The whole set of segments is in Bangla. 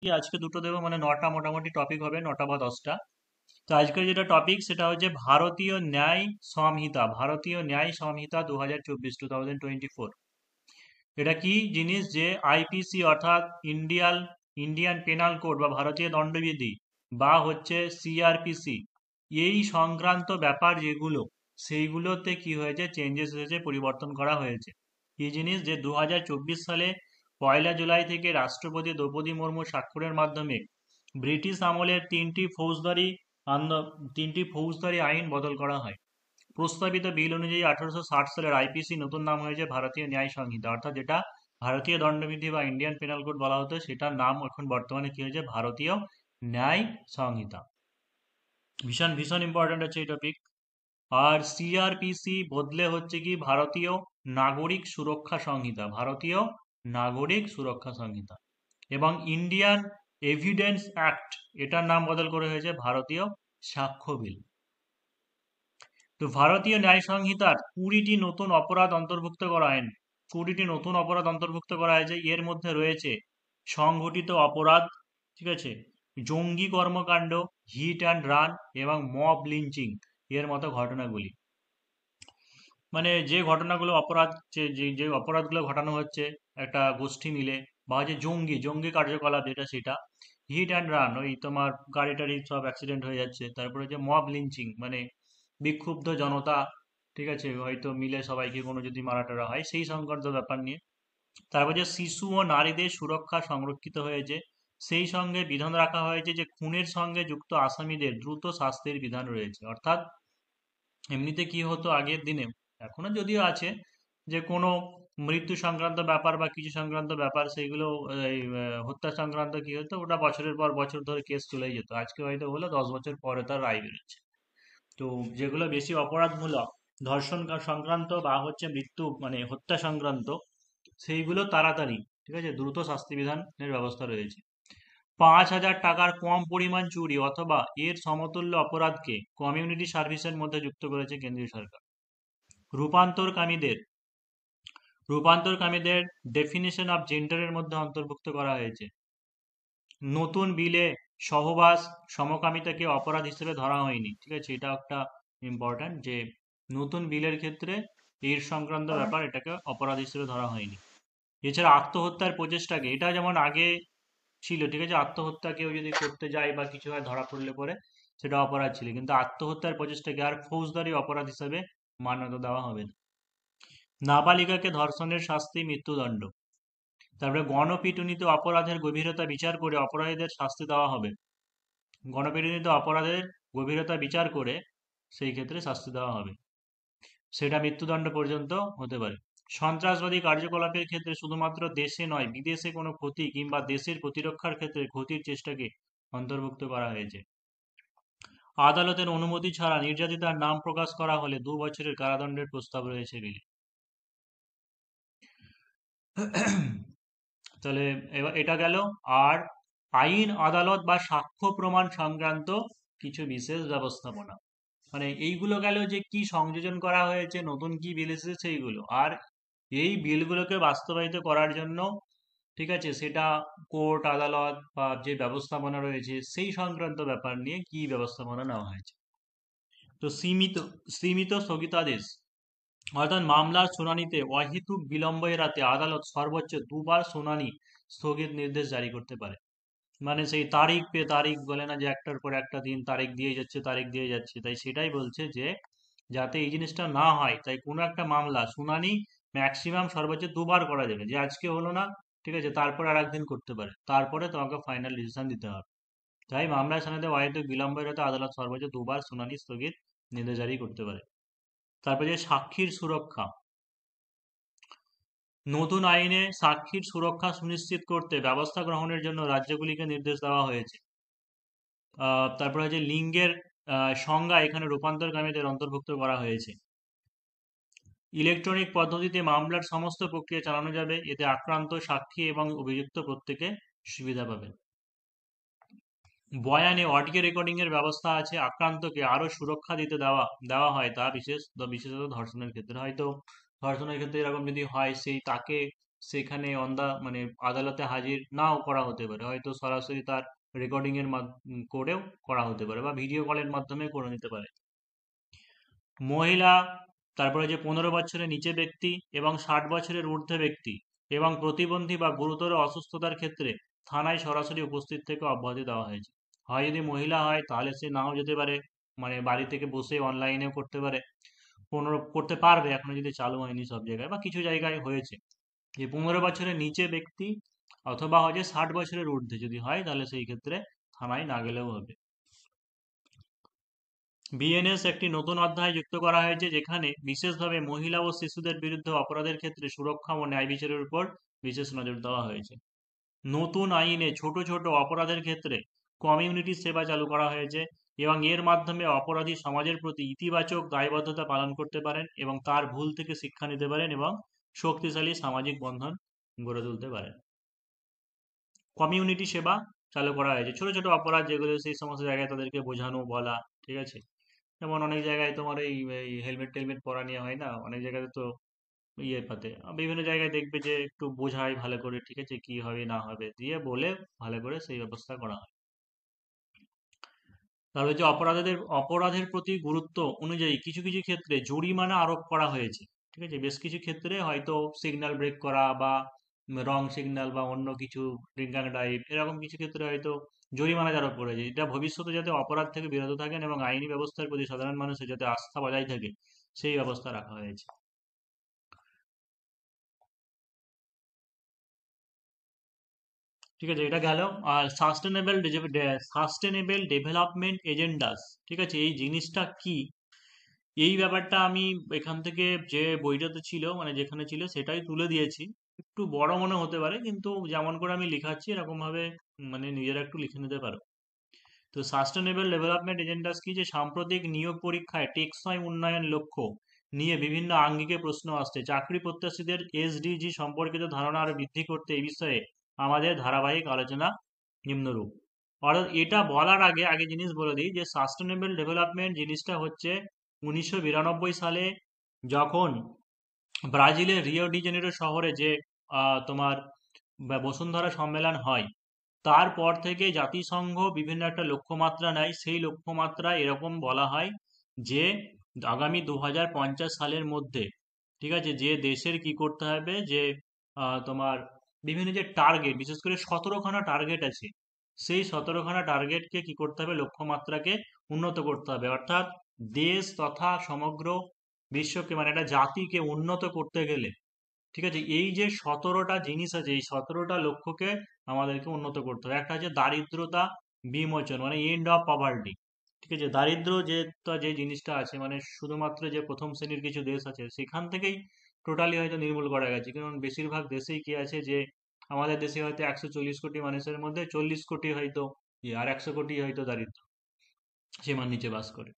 আজকে দুটো দেবো, মানে নটা মোটামুটি টপিক হবে, নটা বা 10টা। তো আজকের যেটা টপিক সেটা হচ্ছে ভারতীয় ন্যায় সংহিতা। ভারতীয় ন্যায় সংহিতা 2024। এটা কি জিনিস যে আইপিসি অর্থাৎ ইন্ডিয়ান পেনাল কোড বা ভারতীয় দণ্ডবিধি বা হচ্ছে সিআরপিসি, এই সংক্রান্ত ব্যাপার যেগুলো, সেইগুলোতে কি হয়েছে, চেঞ্জেস হয়েছে, পরিবর্তন করা হয়েছে। কি জিনিস যে 2024 সালে 1লা জুলাই থেকে রাষ্ট্রপতি দ্রৌপদী মুর্মু স্বাক্ষরের মাধ্যমে ব্রিটিশ আমলের তিনটি ফৌজদারি আইন বদল করা হয়। প্রস্তাবিত বিল অনুযায়ী 1860 সালের আইপিসি নতুন নাম হয়েছে ভারতীয় ন্যায় সংহিতা, অর্থাৎ যেটা ভারতীয় দণ্ডবিধি বা ইন্ডিয়ান পেনাল কোড বলা হতো, সেটার নাম এখন বর্তমানে কি হয়েছে, ভারতীয় ন্যায় সংহিতা। ভীষণ ভীষণ ইম্পর্টেন্ট হচ্ছে এই টপিক। আর সিআরপিসি বদলে হচ্ছে কি ভারতীয় নাগরিক সুরক্ষা সংহিতা, ভারতীয় নাগরিক সুরক্ষা সংহিতা। এবং ইন্ডিয়ান এভিডেন্স অ্যাক্ট, এটার নাম বদল করে হয়েছে ভারতীয় সাক্ষ্য বিল। তো ভারতীয় ন্যায় সংহিতার 20টি নতুন অপরাধ অন্তর্ভুক্ত করা হয়। 20টি নতুন অপরাধ অন্তর্ভুক্ত করা হয়েছে। এর মধ্যে রয়েছে সংগঠিত অপরাধ, ঠিক আছে, জঙ্গি কর্মকাণ্ড, হিট অ্যান্ড রান এবং মব লিঞ্চিং এর মতো ঘটনাগুলি। মানে যে ঘটনাগুলো অপরাধ, যে যে যে অপরাধগুলো ঘটানো হচ্ছে একটা গোষ্ঠী মিলে, বা যে জঙ্গি জঙ্গি কার্যকলাপ যেটা সেটা। হিট অ্যান্ড রান, ওই তোমার গাড়ি টাড়ি সব অ্যাক্সিডেন্ট হয়ে যাচ্ছে। তারপরে যে মব লিঞ্চিং, মানে বিক্ষুব্ধ জনতা, ঠিক আছে, হয়তো মিলে সবাইকে কোনো যদি মারা টারা হয়, সেই সংক্রান্ত ব্যাপার নিয়ে। তারপর যে শিশু ও নারীদের সুরক্ষা সংরক্ষিত হয়েছে। সেই সঙ্গে বিধান রাখা হয়েছে যে খুনের সঙ্গে যুক্ত আসামিদের দ্রুত শাস্তির বিধান রয়েছে। অর্থাৎ এমনিতে কি হতো আগের দিনে, এখনো যদিও আছে, যে কোনো মৃত্যু সংক্রান্ত ব্যাপার বা কিছু সংক্রান্ত ব্যাপার, সেইগুলো হত্যা সংক্রান্ত কি হতো, ওটা বছরের পর বছর ধরে কেস চলেই যেত। আজকে হয়তো হলো 10 বছর পরে তার রায় বেরোচ্ছে। তো যেগুলো বেশি অপরাধমূলক, ধর্ষণ সংক্রান্ত বা হচ্ছে মৃত্যু মানে হত্যা সংক্রান্ত, সেইগুলো তাড়াতাড়ি, ঠিক আছে, দ্রুত শাস্তি বিধানের ব্যবস্থা রয়েছে। 5,000 টাকার কম পরিমাণ চুরি অথবা এর সমতুল্য অপরাধকে কমিউনিটি সার্ভিসের মধ্যে যুক্ত করেছে কেন্দ্রীয় সরকার। রূপান্তরকামীদের রূপান্তরকামীদের ডেফিনিশন অফ জেন্ডারের মধ্যে অন্তর্ভুক্ত করা হয়েছে। নতুন বিলে সহবাস সমকামিতাকে অপরাধ হিসেবে ধরা হয়নি, ঠিক আছে, এটা একটা ইম্পর্ট্যান্ট, যে নতুন বিলের ক্ষেত্রে এর সংক্রান্ত ব্যাপার, এটাকে অপরাধ হিসেবে ধরা হয়নি। এছাড়া আত্মহত্যার প্রচেষ্টাকে, এটা যেমন আগে ছিল, ঠিক আছে, আত্মহত্যা কেউ যদি করতে যায় বা কিছু হয় ধরা পড়লে পরে সেটা অপরাধ ছিল, কিন্তু আত্মহত্যার প্রচেষ্টাকে আর ফৌজদারি অপরাধ হিসেবে মান্যতা দেওয়া হবে না। নাবালিকাকে ধর্ষণের শাস্তি মৃত্যুদণ্ড। তারপরে গণপিটুনিতে অপরাধের গভীরতা বিচার করে অপরাধীদের শাস্তি দেওয়া হবে। গণপিটুনিতে অপরাধের গভীরতা বিচার করে সেই ক্ষেত্রে শাস্তি দেওয়া হবে, সেটা মৃত্যুদণ্ড পর্যন্ত হতে পারে। সন্ত্রাসবাদী কার্যকলাপের ক্ষেত্রে শুধুমাত্র দেশে নয় বিদেশে কোনো ক্ষতি কিংবা দেশের প্রতিরক্ষার ক্ষেত্রে ক্ষতির চেষ্টাকে অন্তর্ভুক্ত করা হয়েছে। আদালতের অনুমতি ছাড়া নির্যাতিতার নাম প্রকাশ করা হলে 2 বছরের কারাদণ্ডের প্রস্তাব রয়েছে বিলে। তাহলে এবার এটা গেল। আর আইন আদালত বা সাক্ষ্য প্রমাণ সংক্রান্ত কিছু বিশেষ ব্যবস্থাপনা, মানে এইগুলো গেল যে কি সংযোজন করা হয়েছে, নতুন কি বিল এসেছে সেইগুলো। আর এই বিলগুলোকে বাস্তবায়িত করার জন্য, ঠিক আছে, সেটা কোর্ট আদালত বা যে ব্যবস্থাপনা রয়েছে সেই সংক্রান্ত ব্যাপার নিয়ে কি ব্যবস্থাপনা নেওয়া হয়েছে। তো সীমিত সীমিত স্থগিতাদেশ, অর্থাৎ মামলার শুনানিতে অহেতুক বিলম্ব এড়াতে আদালত সর্বোচ্চ 2বার শুনানি স্থগিত নির্দেশ জারি করতে পারে। মানে সেই তারিখ পে তারিখ বলে না, যে একটার পর একটা দিন তারিখ দিয়ে যাচ্ছে তারিখ দিয়ে যাচ্ছে, তাই সেটাই বলছে যে যাতে এই জিনিসটা না হয়, তাই কোনো একটা মামলা শুনানি ম্যাক্সিমাম সর্বোচ্চ 2বার করা যাবে। যে আজকে হলো না, ঠিক আছে, তারপরে আর একদিন করতে পারে, তারপরে তোমাকে ফাইনাল ডিসিশন দিতে হবে। তাই মামলার শুনানিতে অহেতুক বিলম্ব এড়াতে আদালত সর্বোচ্চ 2বার শুনানি স্থগিত নির্দেশ জারি করতে পারে। তারপরে যে সাক্ষীর সুরক্ষা, নতুন আইনে সাক্ষীর সুরক্ষা সুনিশ্চিত করতে ব্যবস্থা গ্রহণের জন্য রাজ্যগুলিকে নির্দেশ দেওয়া হয়েছে। তারপরে যে লিঙ্গের সংজ্ঞা এখানে রূপান্তরকামীদের অন্তর্ভুক্ত করা হয়েছে। ইলেকট্রনিক পদ্ধতিতে মামলার সমস্ত প্রক্রিয়া চালানো যাবে, এতে আক্রান্ত সাক্ষী এবং অভিযুক্ত প্রত্যেকে সুবিধা পাবেন। বয়ানে অডিও রেকর্ডিং এর ব্যবস্থা আছে। আক্রান্তকে আরো সুরক্ষা দিতে দেওয়া দেওয়া হয়, তা বিশেষত ধর্ষণের ক্ষেত্রে। হয়তো ধর্ষণের ক্ষেত্রে এরকম যদি হয়, সেই তাকে সেখানে মানে আদালতে হাজির নাও করা হতে পারে, হয়তো সরাসরি তার রেকর্ডিং এর করেও করা হতে পারে, বা ভিডিও কলের মাধ্যমে করে নিতে পারে। মহিলা, তারপরে যে 15 বছরের নিচে ব্যক্তি এবং 60 বছরের ঊর্ধ্বে ব্যক্তি এবং প্রতিবন্ধী বা গুরুতর অসুস্থতার ক্ষেত্রে থানায় সরাসরি উপস্থিত থেকে অব্যাহতি দেওয়া হয়েছে। হয় যদি মহিলা হয় তাহলে সে নাও যেতে পারে, মানে বাড়ি থেকে বসে অনলাইনেও করতে পারে, করতে পারবে, এখনো যদি চালু হয়নি সব জায়গায়, বা কিছু জায়গায় হয়েছে। যে 15 বছরের নিচে ব্যক্তি অথবা হয় যে 60 বছরের ঊর্ধ্বে যদি হয় তাহলে সেই ক্ষেত্রে থানায় না গেলেও হবে। বিএনএস একটি নতুন অধ্যায় যুক্ত করা হয়েছে, যেখানে বিশেষভাবে মহিলা ও শিশুদের বিরুদ্ধে অপরাধের ক্ষেত্রে সুরক্ষা ও ন্যায় বিচারের উপর বিশেষ নজর দেওয়া হয়েছে। নতুন আইনে ছোট ছোট অপরাধের ক্ষেত্রে কমিউনিটি সেবা চালু করা হয়েছে, এবং এর মাধ্যমে অপরাধী সমাজের প্রতি ইতিবাচক দায়বদ্ধতা পালন করতে পারেন এবং তার ভুল থেকে শিক্ষা নিতে পারেন এবং শক্তিশালী সামাজিক বন্ধন গড়ে তুলতে পারেন। কমিউনিটি সেবা চালু করা হয়েছে, ছোট ছোট অপরাধ যেগুলো সেই সমস্ত জায়গায় তাদেরকে বোঝানো বলা, ঠিক আছে। যেমন অনেক জায়গায় তোমার এই হেলমেট টেলমেট পরা নিয়ে হয় না, অনেক জায়গায় তো ইয়ে পাতে, বিভিন্ন জায়গায় দেখবে যে একটু বোঝায় ভালো করে, ঠিক আছে, কি হবে না হবে দিয়ে বলে ভালো করে সেই ব্যবস্থা করা হয়। তাহলে যে অপরাধের প্রতি গুরুত্ব অনুযায়ী কিছু কিছু ক্ষেত্রে জরিমানা আরোপ করা হয়েছে, ঠিক আছে। বেশ কিছু ক্ষেত্রে হয়তো সিগন্যাল ব্রেক করা বা রং সিগন্যাল বা অন্য কিছু ড্রিঙ্ক অ্যান্ড ড্রাইভ, এরকম কিছু ক্ষেত্রে হয়তো জরিমানা আরোপ করেছে, এটা ভবিষ্যতে যাতে অপরাধ থেকে বিরত থাকেন এবং আইনি ব্যবস্থার প্রতি সাধারণ মানুষের যাতে আস্থা বজায় থাকে সেই ব্যবস্থা রাখা হয়েছে। ঠিক আছে, এটা গেল। আর সাস্টেনেবল ডেভেলপমেন্ট এজেন্ডাস, ঠিক আছে, এই জিনিসটা কি, এই ব্যাপারটা আমি এখান থেকে যে বইটাতে ছিল, মানে যেখানে ছিল সেটাই তুলে দিয়েছি। একটু বড় মনে হতে পারে, কিন্তু যেমন করে আমি লিখাচ্ছি এরকম ভাবে মানে নিজেরা একটু লিখে নিতে পারো। তো সাস্টেনেবল ডেভেলপমেন্ট এজেন্ডাস কি, যে সাম্প্রতিক নিয়োগ পরীক্ষায় টেকসই উন্নয়ন লক্ষ্য নিয়ে বিভিন্ন আঙ্গিকে প্রশ্ন আসছে, চাকরি প্রত্যাশীদের এসডিজি সম্পর্কিত ধারণা আরো বৃদ্ধি করতে এই বিষয়ে আমাদের ধারাবাহিক আলোচনা নিম্নরূপ। অর্থাৎ এটা বলার আগে আগে জিনিস বলে দিই যে সাস্টেনেবল ডেভেলপমেন্ট জিনিসটা হচ্ছে 1992 সালে যখন ব্রাজিলের রিও ডি জেনেরো শহরে যে তোমার বসুন্ধরা সম্মেলন হয়, তারপর থেকে জাতিসংঘ বিভিন্ন একটা লক্ষ্যমাত্রা নেয়। সেই লক্ষ্যমাত্রা এরকম বলা হয় যে আগামী 2050 সালের মধ্যে, ঠিক আছে, যে দেশের কি করতে হবে, যে তোমার বিভিন্ন যে টার্গেট, বিশেষ করে 17খানা টার্গেট আছে, সেই 17খানা টার্গেটকে কি করতে হবে, লক্ষ্যমাত্রাকে উন্নত করতে হবে। অর্থাৎ দেশ তথা সমগ্র বিশ্বকে, মানে একটা জাতিকে উন্নত করতে গেলে, ঠিক আছে, এই যে 17টা জিনিস আছে, এই 17টা লক্ষ্যকে আমাদেরকে উন্নত করতে হবে। একটা হচ্ছে দারিদ্রতা বিমোচন, মানে এন্ড অফ পভার্টি, ঠিক আছে। দারিদ্র যে জিনিসটা আছে, মানে শুধুমাত্র যে প্রথম শ্রেণীর কিছু দেশ আছে সেখান থেকেই টোটালি হয়তো নির্মূল করা গেছে, কারণ বেশিরভাগ দেশেই কি আছে যে আমাদের দেশে হয়তো 140 কোটি মানুষের মধ্যে 40 কোটি হয়তো আর 100 কোটি হয়তো দারিদ্র সীমার নিচে বাস করে।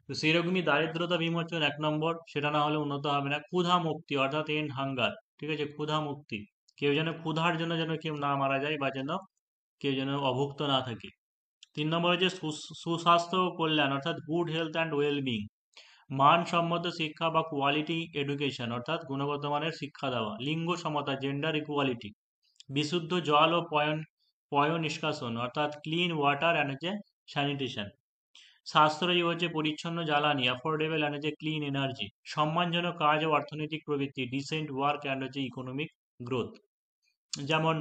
তো সেইরকমই দারিদ্রতা বিমোচন 1 নম্বর, সেটা না হলে উন্নত হবে না। ক্ষুধা মুক্তি অর্থাৎ এন্ড হাঙ্গার, ঠিক আছে, ক্ষুধা মুক্তি, কেউ যেন ক্ষুধার জন্য যেন কেউ না মারা যায়, বা যেন কেউ যেন অভুক্ত না থাকে। 3 নম্বর হচ্ছে সুস্বাস্থ্য ও কল্যাণ অর্থাৎ গুড হেলথ অ্যান্ড ওয়েলবিং, মানসম্মত শিক্ষা বা কোয়ালিটি এডুকেশন অর্থাৎ গুণগত মানের শিক্ষা দেওয়া। লিঙ্গ সমতা জেন্ডার ইকুয়ালিটি, বিশুদ্ধ জল ও পয় নিষ্কাশন অর্থাৎ ক্লিন ওয়াটার অ্যান্ড হচ্ছে স্যানিটেশন। সাশ্রয়ী হচ্ছে পরিচ্ছন্ন জ্বালানি, অ্যাফোর্ডেবল অ্যান্ড হচ্ছে ক্লিন এনার্জি। সম্মানজনক কাজ ও অর্থনৈতিক প্রবৃত্তি, ডিসেন্ট ওয়ার্ক অ্যান্ড হচ্ছে ইকোনমিক গ্রোথ। যেমন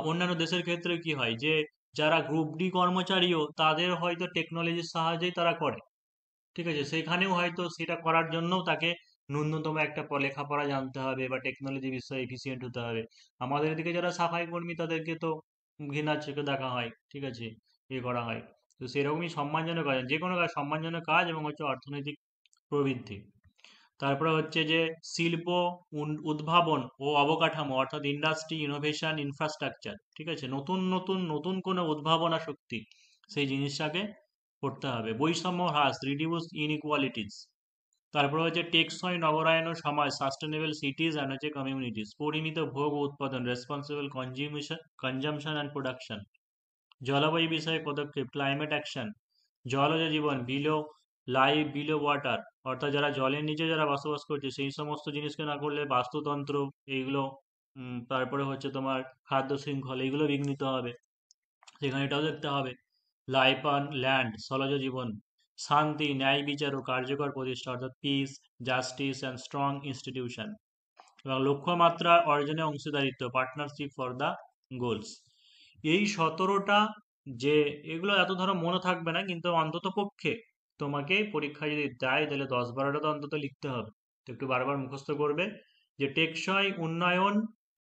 অন্যান্য দেশের ক্ষেত্রে কি হয় যে যারা গ্রুপ ডি কর্মচারীও তাদের হয়তো টেকনোলজির সাহায্যেই তারা করে, ঠিক আছে, সেখানেও হয়তো সেটা করার জন্যও তাকে ন্যূনতম একটা লেখাপড়া জানতে হবে বা টেকনোলজি বিষয়ে এফিসিয়েন্ট হতে হবে। আমাদের এদিকে যারা সাফাই কর্মী তাদেরকে তো ঘৃণার চোখে দেখা হয়, ঠিক আছে, এ করা হয়। তো সেরকমই সম্মানজনক কাজ, যে কোনো কাজ সম্মানজনক কাজ এবং হচ্ছে অর্থনৈতিক প্রবৃদ্ধি। তারপরে হচ্ছে যে শিল্প উদ্ভাবন ও অবকাঠামো অর্থাৎ ইন্ডাস্ট্রি ইনোভেশন ইনফ্রাস্ট্রাকচার, ঠিক আছে, নতুন নতুন নতুন কোনো উদ্ভাবনা শক্তি সেই জিনিসটাকে করতে হবে। বৈষম্য হ্রাস, রিডিউস ইনইকুয়ালিটিস। তারপরে হচ্ছে টেকসই নগরায়ন ও সমাজ, সাস্টেনেবল সিটিজ অ্যান্ড হচ্ছে কমিউনিটিস। পরিমিত ভোগ ও উৎপাদন, রেসপন্সিবল কনজামশন অ্যান্ড প্রোডাকশন। জলবায়ু বিষয়ে পদক্ষেপ, ক্লাইমেট অ্যাকশন। জলজ জীবন, বিলো ওয়াটার অর্থাৎ যারা জলের নিচে যারা বসবাস করছে সেই সমস্ত জিনিসকে না করলে বাস্তুতন্ত্র এইগুলো তারপরে হচ্ছে তোমার খাদ্য শৃঙ্খলা, এগুলো বিঘ্নিত হবে, সেখানে এটাও দেখতে হবে। লাইফ অন ল্যান্ড, সলজ জীবন, শান্তি, ন্যায় বিচার ও কার্যকর প্রতিষ্ঠা, অর্থাৎ piece, justice and strong institution, এবং লক্ষ্যমাত্রা অর্জনে অংশীদারিত্ব, পার্টনারশিপ ফর দ্য গোলস। এই 17টা, যে এগুলো এত ধরো মনে থাকবে না, কিন্তু অন্তত পক্ষে তোমাকে পরীক্ষা যদি দেয় তাহলে 10-12টা তো অন্তত লিখতে হবে। তো একটু বারবার মুখস্থ করবে যে টেকসই উন্নয়ন